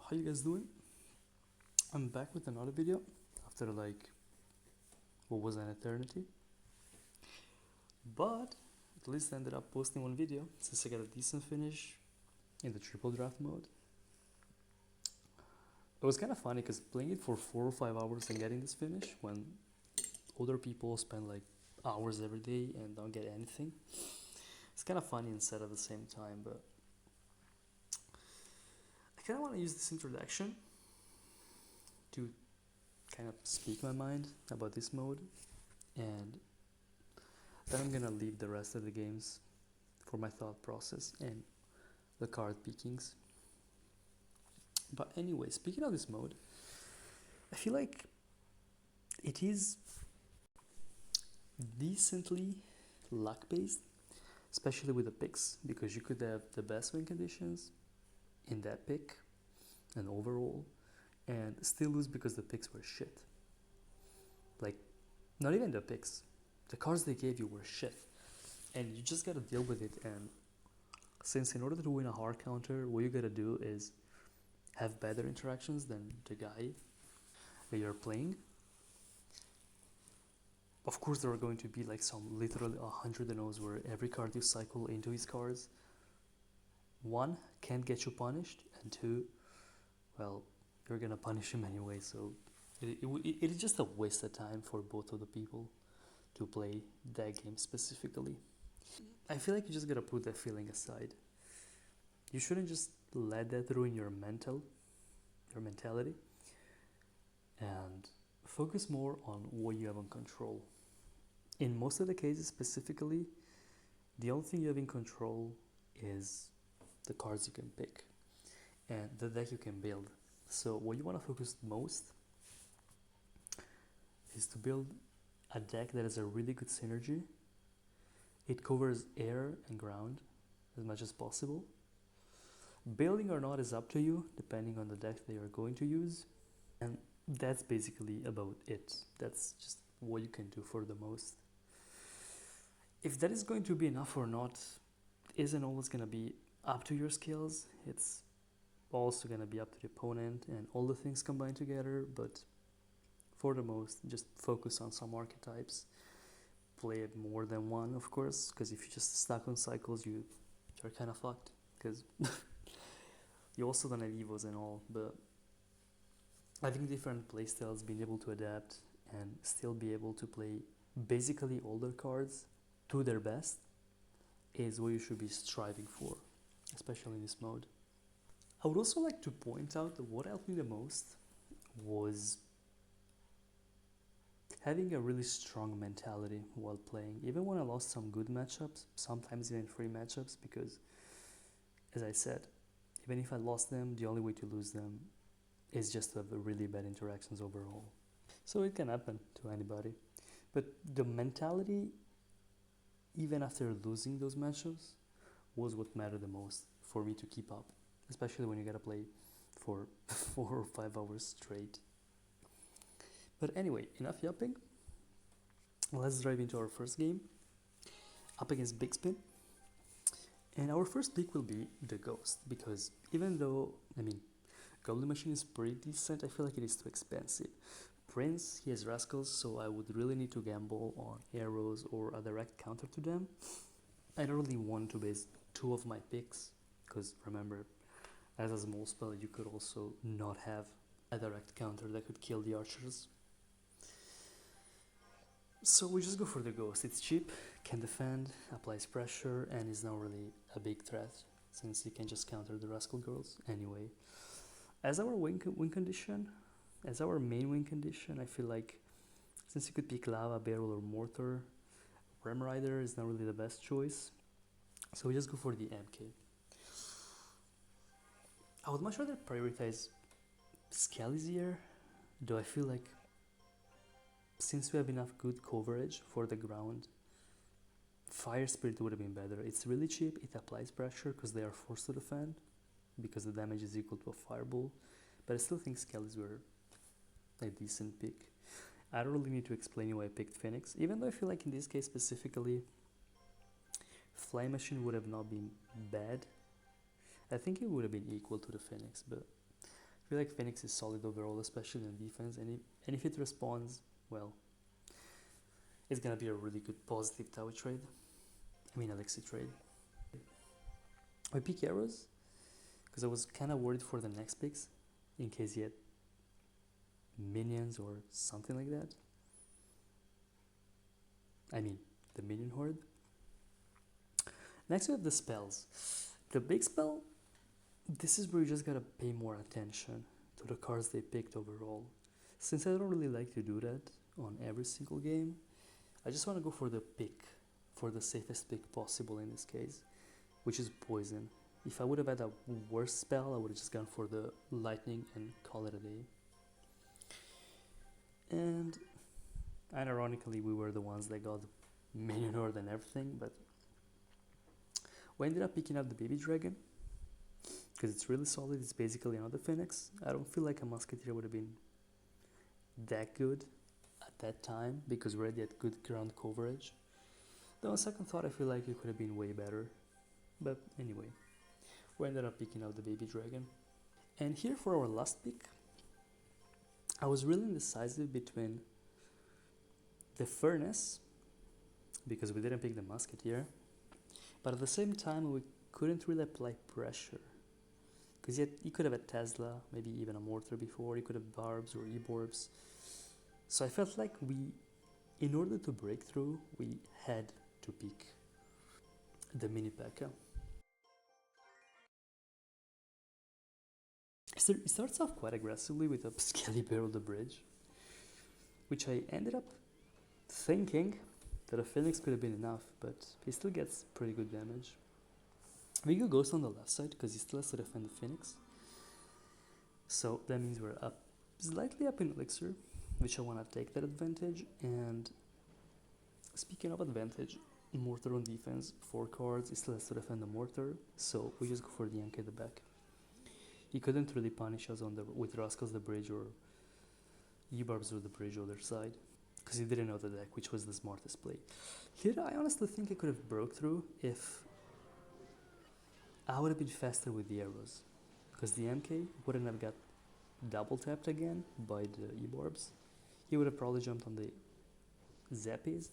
How you guys doing? I'm back with another video after like what was an eternity, but at least I ended up posting one video since I got a decent finish in the triple draft mode. It was kind of funny because playing it for 4 or 5 hours and getting this finish when other people spend like hours every day and don't get anything, it's kind of funny and sad at the same time. But I kind of want to use this introduction to kind of speak my mind about this mode, and then I'm gonna leave the rest of the games for my thought process and the card pickings. But anyway, speaking of this mode, I feel like it is decently luck based, especially with the picks, because you could have the best win conditions in that pick and overall, and still lose because the picks were shit. Like, not even the picks, the cards they gave you were shit, and you just gotta deal with it. And since in order to win a hard counter, what you gotta do is have better interactions than the guy that you're playing. Of course, there are going to be like some literally 100 O's where every card you cycle into his cards, one, can't get you punished, and two, well, you're gonna punish him anyway, so it is just a waste of time for both of the people to play that game specifically. I feel like you just gotta put that feeling aside. You shouldn't just let that ruin your mentality, and focus more on what you have in control. In most of the cases, specifically, the only thing you have in control is the cards you can pick and the deck you can build. So what you want to focus most is to build a deck that has a really good synergy. It covers air and ground as much as possible. Building or not is up to you, depending on the deck that you're going to use. And that's basically about it. That's just what you can do for the most. If that is going to be enough or not isn't always going to be up to your skills. It's also going to be up to the opponent and all the things combined together. But for the most, just focus on some archetypes. Play it more than one, of course, because if you just stuck on cycles, you're kind of fucked. Because you also don't have evos and all. But having different playstyles, being able to adapt and still be able to play basically all their cards to their best is what you should be striving for, especially in this mode. I would also like to point out that what helped me the most was having a really strong mentality while playing. Even when I lost some good matchups, sometimes even free matchups, because as I said, even if I lost them, the only way to lose them is just to have really bad interactions overall. So it can happen to anybody. But the mentality, even after losing those matchups, was what mattered the most for me to keep up, especially when you gotta play for 4 or 5 hours straight. But anyway, enough yapping. Let's dive into our first game, up against Big Spin. And our first pick will be the Ghost, because even though, Goblin Machine is pretty decent, I feel like it is too expensive. Prince, he has Rascals, so I would really need to gamble on arrows or a direct counter to them. I don't really want to base two of my picks, because remember, as a small spell, you could also not have a direct counter that could kill the archers. So we just go for the Ghost. It's cheap, can defend, applies pressure, and is not really a big threat, since you can just counter the Rascal Girls anyway. As our main win condition, I feel like since you could pick Lava, Barrel, or Mortar, Ram Rider is not really the best choice. So we just go for the MK. I would much rather prioritize Scalizier, though I feel like since we have enough good coverage for the ground, Fire Spirit would have been better. It's really cheap, it applies pressure because they are forced to defend, because the damage is equal to a Fireball, but I still think Scalizier a decent pick. I don't really need to explain why I picked Phoenix, even though I feel like in this case specifically, Flame Machine would have not been bad. I think it would have been equal to the Phoenix, but I feel like Phoenix is solid overall, especially in defense, and if it responds, well, it's gonna be a really good positive tower trade. I mean, Elixir trade. I pick arrows because I was kind of worried for the next picks in case he had minions or something like that. I mean, the minion horde. Next we have the spells. The big spell, this is where you just gotta pay more attention to the cards they picked overall. Since I don't really like to do that on every single game, I just want to go for the pick, for the safest pick possible in this case, which is poison. If I would have had a worse spell, I would have just gone for the lightning and call it a day. And ironically, we were the ones that got minion horde and everything, but we ended up picking up the baby dragon because it's really solid. It's basically another phoenix. I don't feel like a musketeer would have been that good at that time because we already had good ground coverage. Though on second thought, I feel like it could have been way better. But anyway, we ended up picking up the baby dragon. And here for our last pick, I was really indecisive between the furnace, because we didn't pick the musketeer, but at the same time we couldn't really apply pressure. Because he could have a Tesla, maybe even a mortar before, he could have barbs or e-borbs. So I felt like in order to break through, we had to pick the mini P.E.K.K.A. It starts off quite aggressively with a Skelly Barrel the bridge, which I ended up thinking that a Phoenix could have been enough, but he still gets pretty good damage. We go Ghost on the left side because he still has to defend the Phoenix. So that means we're up, slightly up in Elixir, which I want to take that advantage. And speaking of advantage, Mortar on defense, 4 cards, he still has to defend the Mortar, so we just go for the MK the back. He couldn't really punish us with Rascals the bridge or E-Barbs or the bridge other side, because he didn't know the deck, which was the smartest play. Here I honestly think I could have broke through if I would have been faster with the arrows, because the MK wouldn't have got double tapped again by the E-Barbs. He would have probably jumped on the Zappies,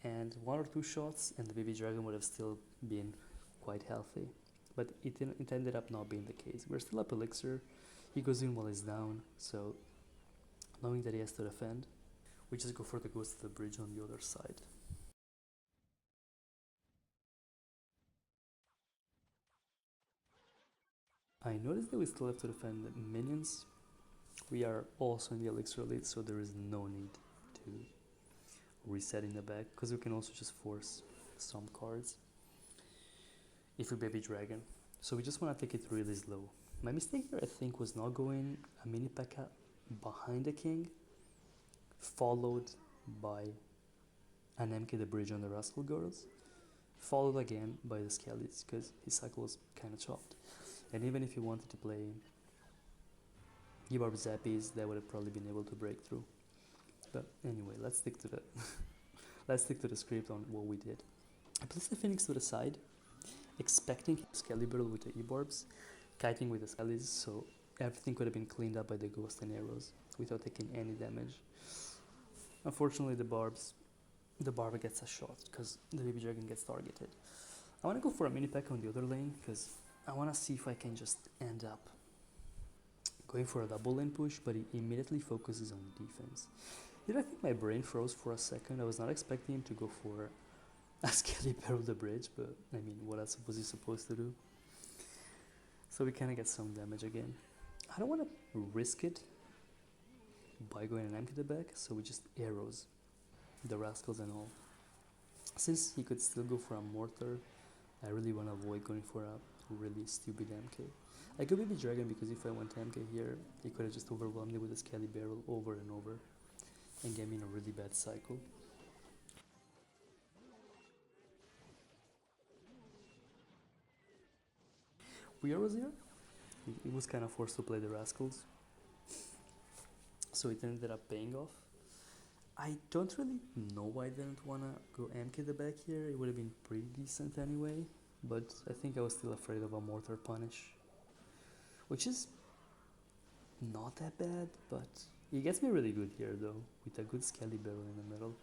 and 1 or 2 shots and the baby dragon would have still been quite healthy. But it ended up not being the case. We're still up Elixir, he goes in while he's down, so knowing that he has to defend, we just go for the Ghost of the bridge on the other side. I noticed that we still have to defend the minions. We are also in the Elixir lead, so there is no need to reset in the back, because we can also just force some cards if we baby dragon. So we just want to take it really slow. My mistake here, I think, was not going a mini P.E.K.K.A. behind the king, followed by an MK the bridge on the Rascal Girls, followed again by the Skellies, because his cycle was kind of chopped. And even if he wanted to play E-Barb Zappies, that would have probably been able to break through. But anyway, let's stick to the script on what we did. I placed the Phoenix to the side, expecting Excalibur with the E-Barbs, kiting with the Skellies, so everything could have been cleaned up by the Ghost and arrows without taking any damage. Unfortunately, the barb gets a shot because the baby dragon gets targeted. I want to go for a mini P.E.K.K.A. on the other lane because I want to see if I can just end up going for a double lane push, but he immediately focuses on defense. Here I think my brain froze for a second. I was not expecting him to go for a Skelly Barrel the bridge, but I mean, what else was he supposed to do? So we kind of get some damage again. I don't want to risk it by going an MK the back, so we just arrows the Rascals and all. Since he could still go for a mortar, I really want to avoid going for a really stupid MK. I could baby dragon because if I went MK here, he could have just overwhelmed me with a Skelly Barrel over and over and get me in a really bad cycle. We arrows here. He was kind of forced to play the Rascals, so it ended up paying off. I don't really know why I didn't want to go MK the back here. It would have been pretty decent anyway, but I think I was still afraid of a mortar punish, which is not that bad, but he gets me really good here though, with a good Skelly barrel in the middle.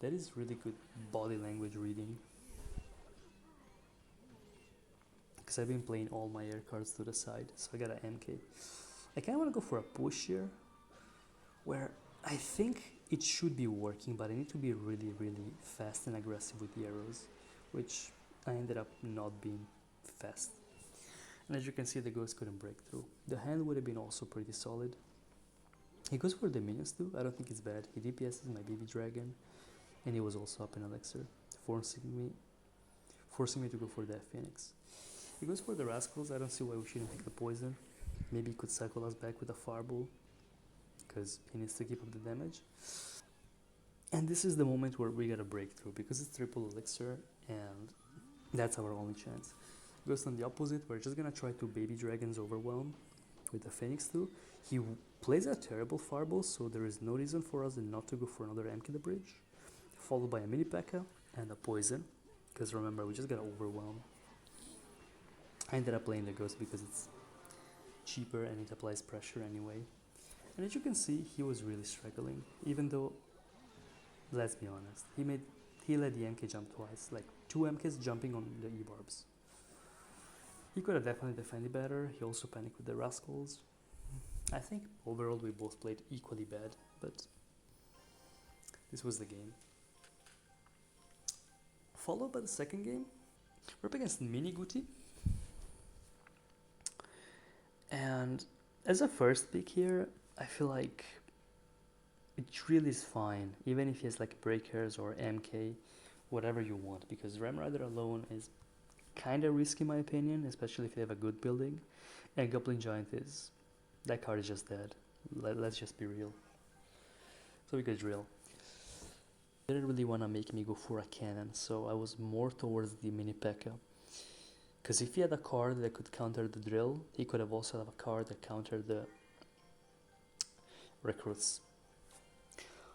That is really good body language reading. Because I've been playing all my air cards to the side, so I got an MK. I kind of want to go for a push here, where I think it should be working, but I need to be really, really fast and aggressive with the arrows, which I ended up not being fast. And as you can see, the ghost couldn't break through. The hand would have been also pretty solid. He goes for the minions too. I don't think it's bad. He DPS's my baby dragon, and he was also up in elixir, forcing me to go for that phoenix. He goes for the rascals. I don't see why we shouldn't pick the poison. Maybe he could cycle us back with a fireball, because he needs to keep up the damage. And this is the moment where we gotta break through, because it's triple elixir, and that's our only chance. Goes on the opposite, we're just gonna try to baby dragons overwhelm with the phoenix too. He plays a terrible fireball, so there is no reason for us not to go for another MK the bridge, followed by a mini P.E.K.K.A. and a poison, because remember, we just got overwhelmed. I ended up playing the ghost because it's cheaper and it applies pressure anyway. And as you can see, he was really struggling, even though, let's be honest, he let the MK jump twice, like 2 MKs jumping on the E-barbs. He could have definitely defended better. He also panicked with the rascals. I think overall we both played equally bad, but this was the game. Followed by the second game, we're up against Mini Guti. And as a first pick here, I feel like it really is fine, even if he has like breakers or MK, whatever you want, because Ram Rider alone is kind of risky in my opinion, especially if you have a good building. And Goblin Giant is, that card is just dead. Let's just be real. So we could drill. Didn't really want to make me go for a cannon, so I was more towards the mini P.E.K.K.A. Because if he had a card that could counter the drill, he could have also had a card that countered the recruits.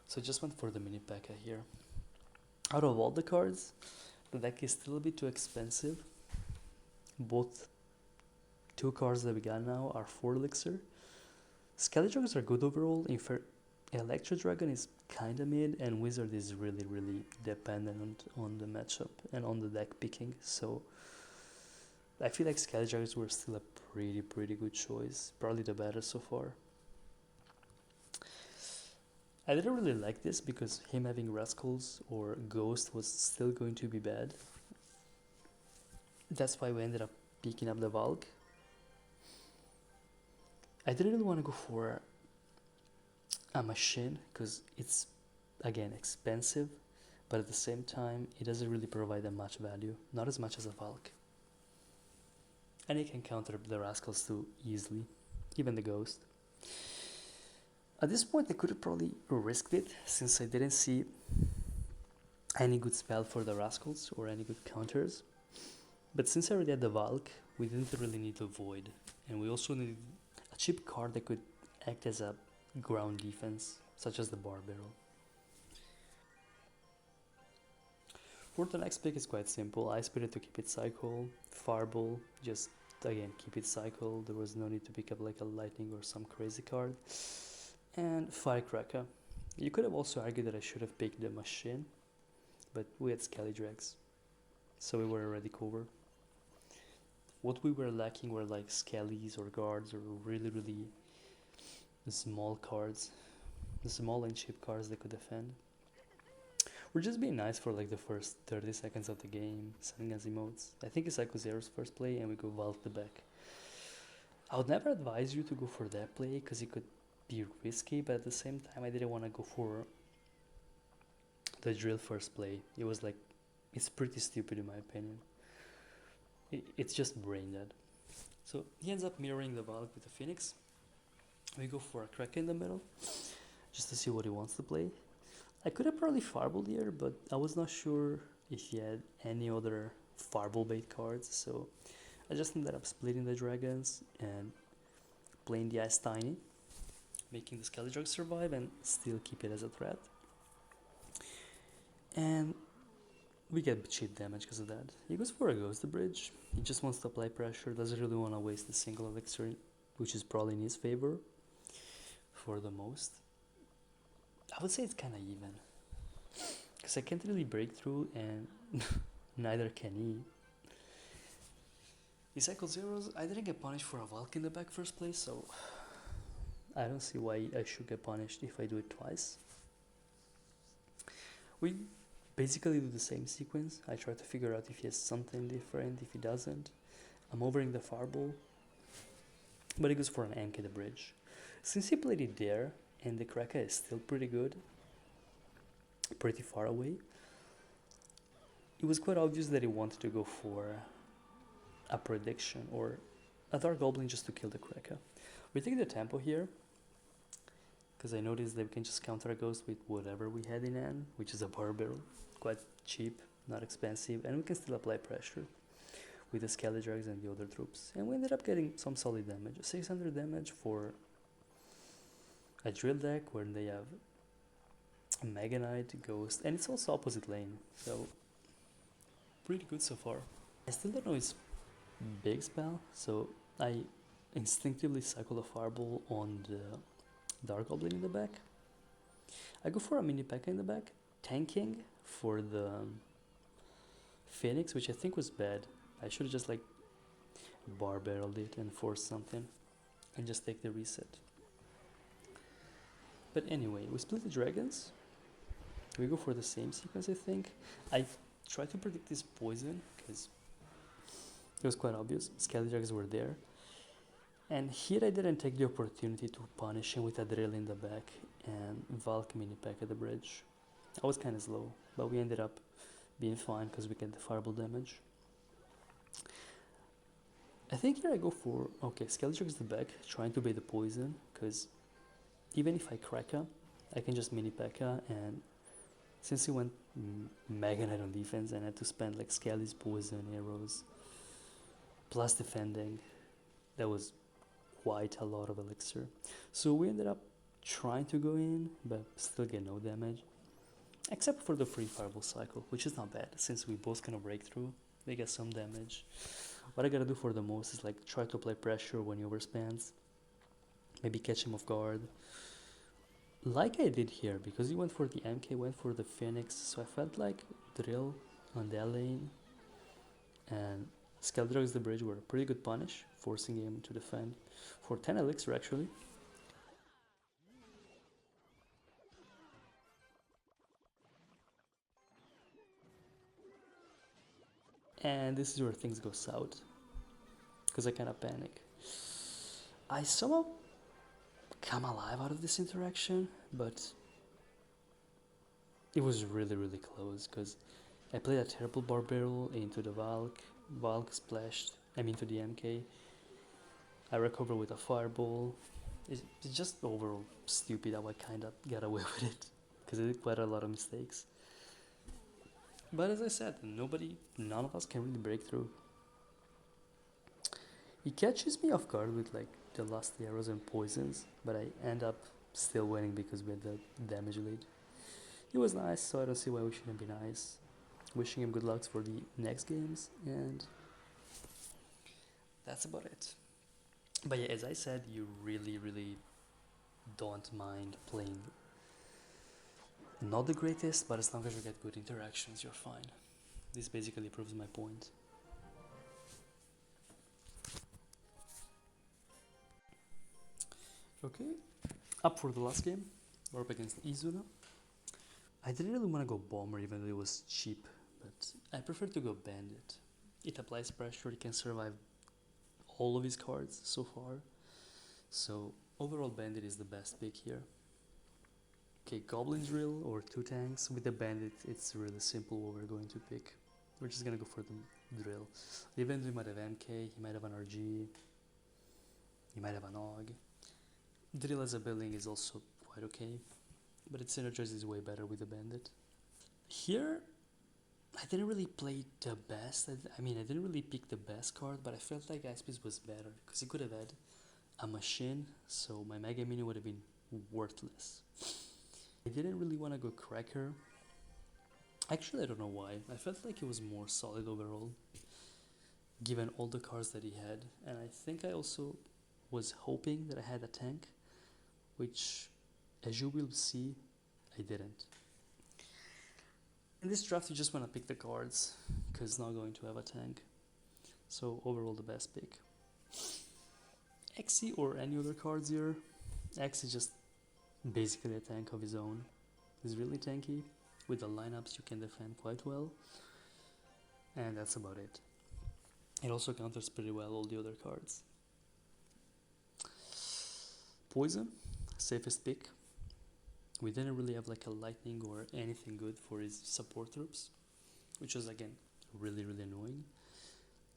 So I just went for the mini P.E.K.K.A. here. Out of all the cards, the deck is still a bit too expensive. Both 2 cards that we got now are 4 elixir. Skelly Dragons are good overall. Electro Dragon is kinda mid, and Wizard is really, really dependent on the matchup and on the deck picking. So I feel like Skelly Dragons were still a pretty good choice. Probably the better so far. I didn't really like this because him having Rascals or Ghost was still going to be bad. That's why we ended up picking up the Valk. I didn't really want to go for a machine because it's, again, expensive, but at the same time it doesn't really provide that much value, not as much as a Valk. And it can counter the Rascals too easily, even the Ghost. At this point I could have probably risked it, since I didn't see any good spell for the Rascals or any good counters. But since I already had the Valk, we didn't really need the Void, and we also needed a cheap card that could act as a ground defense, such as the Bar Barrel. For the next pick, it's quite simple. I Spirit to keep it cycle, Fireball, just again keep it cycle. There was no need to pick up like a Lightning or some crazy card. And Firecracker. You could have also argued that I should have picked the machine, but we had Skelly Drags, so we were already covered. What we were lacking were like Skellies or guards or really small cards, the small and cheap cards that could defend. We're just being nice for like the first 30 seconds of the game, sending us emotes. I think it's Psycho Zero's first play and we go Valve the back. I would never advise you to go for that play because it could be risky, but at the same time I didn't want to go for the drill first play. It was like, it's pretty stupid in my opinion. It's just brain dead. So he ends up mirroring the Valk with the Phoenix. We go for a Kraken in the middle, just to see what he wants to play. I could have probably Fireball here, but I was not sure if he had any other Fireball bait cards, so I just ended up splitting the dragons and playing the Ice Tiny, making the Skelly Drug survive and still keep it as a threat. And we get cheap damage because of that. He goes for a Ghost the Bridge. He just wants to apply pressure, doesn't really want to waste a single elixir which is probably in his favor for the most. I would say it's kind of even, because I can't really break through, and neither can he. He cycled zeros. I didn't get punished for a Valk in the back first place, so I don't see why I should get punished if I do it twice. We basically do the same sequence. I try to figure out if he has something different. If he doesn't, I'm overing the fireball, but he goes for an MK the bridge. Since he played it there, and the Kraka is still pretty good, pretty far away, it was quite obvious that he wanted to go for a prediction or a Dark Goblin just to kill the Kraka. We take the tempo here, because I noticed that we can just counter a ghost with whatever we had in hand, which is a bar barrel. Quite cheap, not expensive, and we can still apply pressure with the Skeledrags and the other troops. And we ended up getting some solid damage. 600 damage for a drill deck where they have Mega Knight, Ghost, and it's also opposite lane, so pretty good so far. I still don't know his big spell, so I instinctively cycle a Fireball on the Dark Goblin in the back. I go for a mini P.E.K.K.A in the back, tanking for the Phoenix, which I think was bad. I should have just like bar barreled it and forced something and just take the reset. But anyway, we split the dragons. We go for the same sequence, I think. I try to predict this poison because it was quite obvious. Skeledrags were there. And here I didn't take the opportunity to punish him with a drill in the back and Valk mini P.E.K.K.A at the bridge. I was kind of slow, but we ended up being fine because we get the fireball damage. I think here I go for, okay, Skeledrags the back, trying to bait the poison, because even if I Kraka, I can just mini P.E.K.K.A, and since he went Mega Knight on defense and I had to spend like Skelly's poison arrows plus defending, that was quite a lot of elixir. So we ended up trying to go in, but still get no damage, except for the free fireball cycle, which is not bad since we both kind of break through. They get some damage. What I gotta do for the most is like try to apply pressure when he overspans, maybe catch him off guard, like I did here, because he went for the MK, went for the Phoenix, so I felt like drill on that lane, and Skeledrags the bridge were a pretty good punish, forcing him to defend for 10 elixir actually. And this is where things go south, because I kind of panic. I somehow come alive out of this interaction, but it was really close, because I played a terrible bar barrel into the Valk splashed, into the MK. I recover with a fireball. It's just overall stupid how I kind of got away with it, because I did quite a lot of mistakes. But as I said, none of us can really break through. He catches me off guard with like the last arrows and poisons, but I end up still winning because we had the damage lead. He was nice, so I don't see why we shouldn't be nice. Wishing him good luck for the next games, and that's about it. But yeah, as I said, you really don't mind playing not the greatest, but as long as you get good interactions, you're fine. This basically proves my point. Okay, up for the last game. We're up against Izuna. I didn't really want to go Bomber even though it was cheap, but I prefer to go Bandit. It applies pressure, it can survive all of his cards so far. So overall Bandit is the best pick here. Okay, Goblin Drill or 2 tanks. With the Bandit, it's really simple what we're going to pick. We're just gonna go for the Drill. Even though he might have MK, he might have an RG, he might have an AUG. Drill as a building is also quite okay, but it synergizes way better with the Bandit. Here, I didn't really play the best. I didn't really pick the best card, but I felt like Aspis was better, because he could have had a machine, so my Mega Mini would have been worthless. I didn't really want to go Cracker. Actually, I don't know why. I felt like it was more solid overall, given all the cards that he had. And I think I also was hoping that I had a tank, which, as you will see, I didn't. In this draft, you just want to pick the cards, because it's not going to have a tank. So overall, the best pick. Xe or any other cards here. X is just basically a tank of his own. He's really tanky. With the lineups, you can defend quite well. And that's about it. It also counters pretty well all the other cards. Poison, safest pick. We didn't really have like a lightning or anything good for his support troops, which was again really annoying.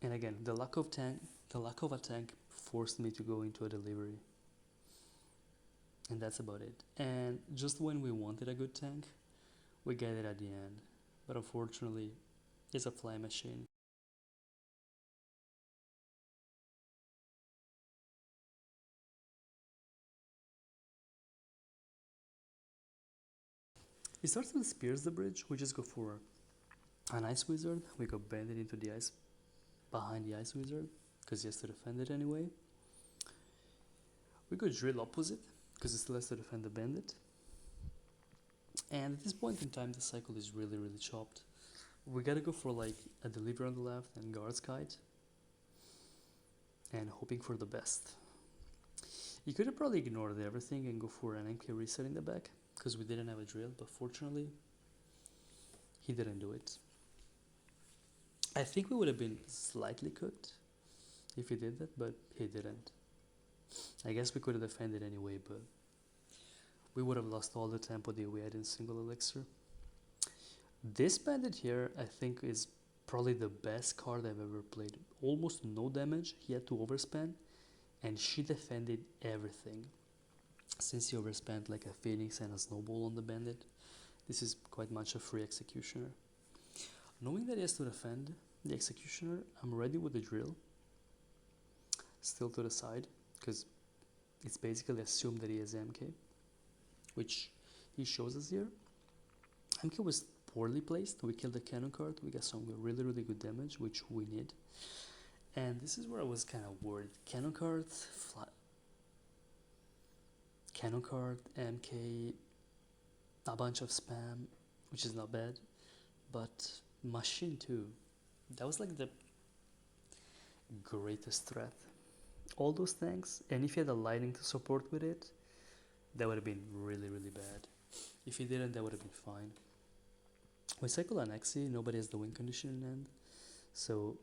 And again, the lack of a tank forced me to go into a delivery. And that's about it. And just when we wanted a good tank, we get it at the end. But unfortunately, it's a fly machine. It starts with Spears the Bridge. We just go for an Ice Wizard. We go Bandit into the ice, behind the Ice Wizard, because he has to defend it anyway. We go Drill opposite, because he still has to defend the Bandit. And at this point in time, the cycle is really chopped. We gotta go for like a Deliver on the left and Guard's Kite, and hoping for the best. You could have probably ignored everything and go for an MK reset in the back, because we didn't have a drill, but fortunately, he didn't do it. I think we would have been slightly cooked if he did that, but he didn't. I guess we could have defended anyway, but we would have lost all the tempo that we had in single elixir. This bandit here, I think, is probably the best card I've ever played. Almost no damage, he had to overspend, and she defended everything. Since he overspent like a phoenix and a snowball on the bandit, this is quite much a free executioner. Knowing that he has to defend the executioner, I'm ready with the drill. Still to the side, because it's basically assumed that he has MK, which he shows us here. MK was poorly placed. We killed the cannon card. We got some really good damage, which we need. And this is where I was kind of worried. Cannon card, MK, a bunch of spam, which is not bad, but machine too. That was like the greatest threat. All those things, and if he had a lightning to support with it, that would have been really bad. If he didn't, that would have been fine. We cycle an Xe, nobody has the win condition in end, so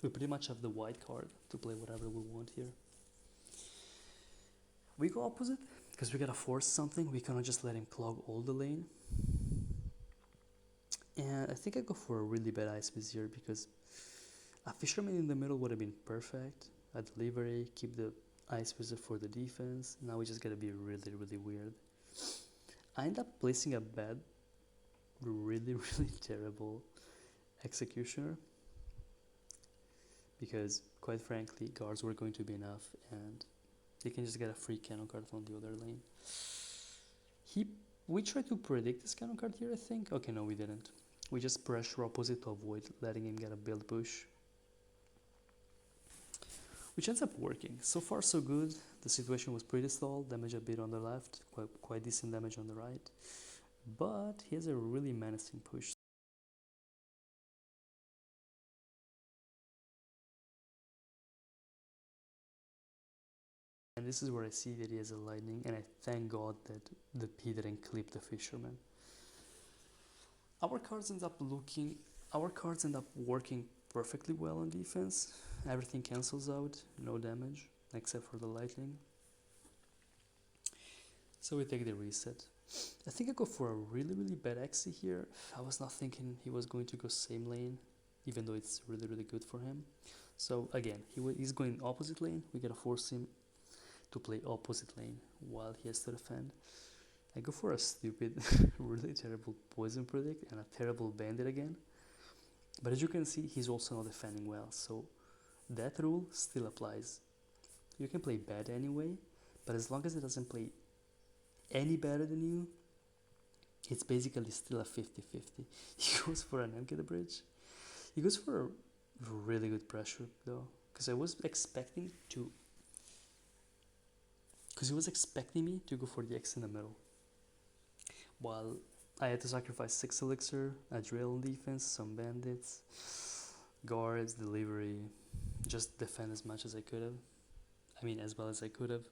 we pretty much have the white card to play whatever we want here. We go opposite, because we gotta force something. We cannot just let him clog all the lane. And I think I go for a really bad Ice Vizier, because a Fisherman in the middle would have been perfect. A delivery, keep the Ice Wizard for the defense. Now we just gotta be really weird. I end up placing a bad, really terrible Executioner, because quite frankly, guards were going to be enough, and they can just get a free cannon card from the other lane. We tried to predict this cannon card here, I think. Okay, no, we didn't. We just pressure opposite to avoid letting him get a build push, which ends up working. So far so good. The situation was pretty stalled, damage a bit on the left, quite decent damage on the right, but he has a really menacing push. And this is where I see that he has a lightning, and I thank God that he didn't clip the Fisherman. Our cards end up working perfectly well on defense. Everything cancels out, no damage, except for the lightning. So we take the reset. I think I go for a really bad Xe here. I was not thinking he was going to go same lane, even though it's really good for him. So again, he's going opposite lane. We gotta force him to play opposite lane while he has to defend. I go for a stupid, really terrible poison predict and a terrible bandit again. But as you can see, he's also not defending well, so that rule still applies. You can play bad anyway, but as long as it doesn't play any better than you, it's basically still a 50-50. He goes for an MK the bridge. He goes for a really good pressure though, because I was expecting to because he was expecting me to go for the X in the middle. While I had to sacrifice 6 elixir, a drill defense, some bandits, guards, delivery, just defend as much as I could have. I mean, as well as I could have.